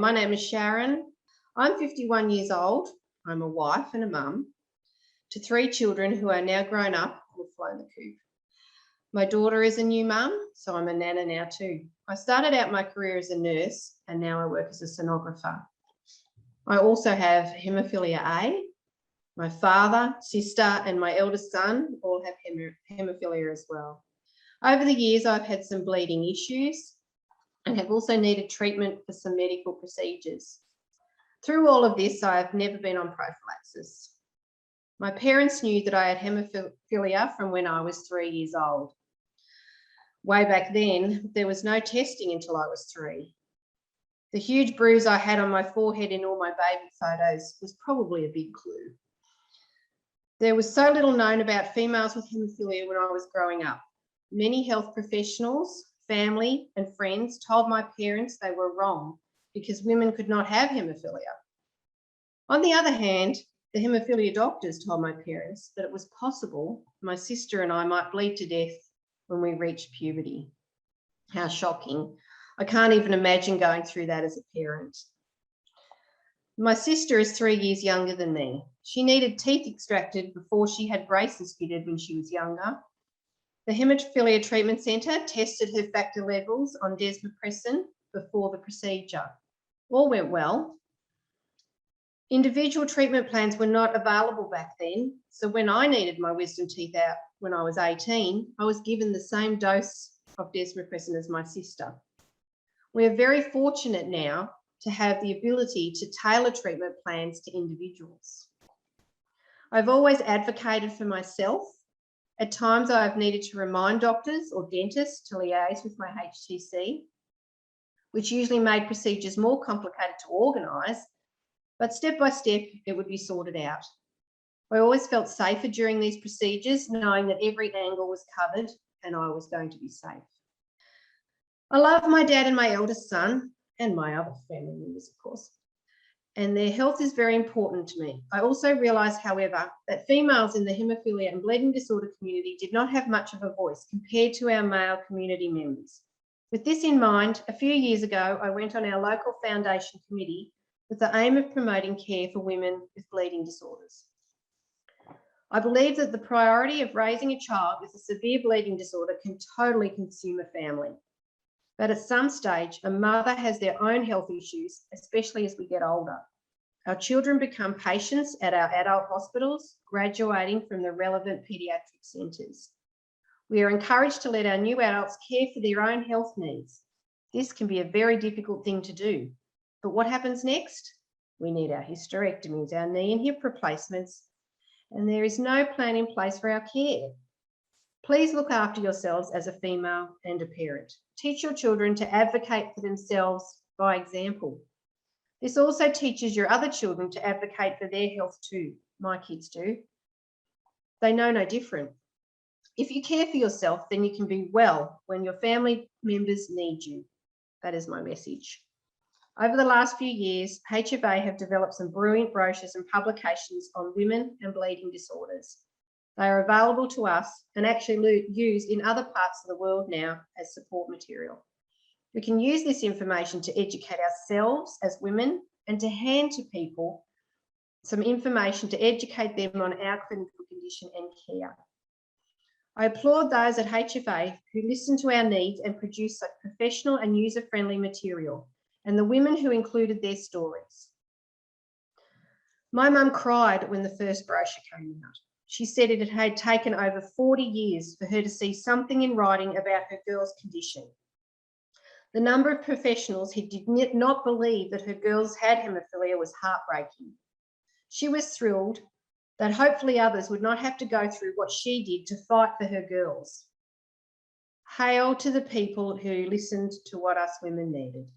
My name is Sharon. I'm 51 years old. I'm a wife and a mum to 3 children who are now grown up and have flown the coop. My daughter is a new mum, so I'm a nana now too. I started out my career as a nurse and now I work as a sonographer. I also have haemophilia A. My father, sister and my eldest son all have haemophilia as well. Over the years, I've had some bleeding issues and have also needed treatment for some medical procedures. Through all of this, I have never been on prophylaxis. My parents knew that I had haemophilia from when I was 3 years old. Way back then, there was no testing until I was 3. The huge bruise I had on my forehead in all my baby photos was probably a big clue. There was so little known about females with haemophilia when I was growing up. Many health professionals, family and friends told my parents they were wrong because women could not have haemophilia. On the other hand, the haemophilia doctors told my parents that it was possible my sister and I might bleed to death when we reached puberty. How shocking. I can't even imagine going through that as a parent. My sister is 3 years younger than me. She needed teeth extracted before she had braces fitted when she was younger. The Haemophilia Treatment Centre tested her factor levels on desmopressin before the procedure. All went well. Individual treatment plans were not available back then, so when I needed my wisdom teeth out when I was 18, I was given the same dose of desmopressin as my sister. We are very fortunate now to have the ability to tailor treatment plans to individuals. I've always advocated for myself. At times I have needed to remind doctors or dentists to liaise with my HTC, which usually made procedures more complicated to organise, but step by step it would be sorted out. I always felt safer during these procedures, knowing that every angle was covered and I was going to be safe. I love my dad and my eldest son, and my other family members, of course, and their health is very important to me. I also realise, however, that females in the haemophilia and bleeding disorder community did not have much of a voice compared to our male community members. With this in mind, a few years ago, I went on our local foundation committee with the aim of promoting care for women with bleeding disorders. I believe that the priority of raising a child with a severe bleeding disorder can totally consume a family. But at some stage, a mother has their own health issues, especially as we get older. Our children become patients at our adult hospitals, graduating from the relevant paediatric centres. We are encouraged to let our new adults care for their own health needs. This can be a very difficult thing to do. But what happens next? We need our hysterectomies, our knee and hip replacements, and there is no plan in place for our care. Please look after yourselves as a female and a parent. Teach your children to advocate for themselves by example. This also teaches your other children to advocate for their health too. My kids do. They know no different. If you care for yourself, then you can be well when your family members need you. That is my message. Over the last few years, HFA have developed some brilliant brochures and publications on women and bleeding disorders. They are available to us and actually used in other parts of the world now as support material. We can use this information to educate ourselves as women and to hand to people some information to educate them on our clinical condition and care. I applaud those at HFA who listen to our needs and produce such professional and user-friendly material, and the women who included their stories. My mum cried when the first brochure came out. She said it had taken over 40 years for her to see something in writing about her girl's condition. The number of professionals who did not believe that her girls had haemophilia was heartbreaking. She was thrilled that hopefully others would not have to go through what she did to fight for her girls. Hail to the people who listened to what us women needed.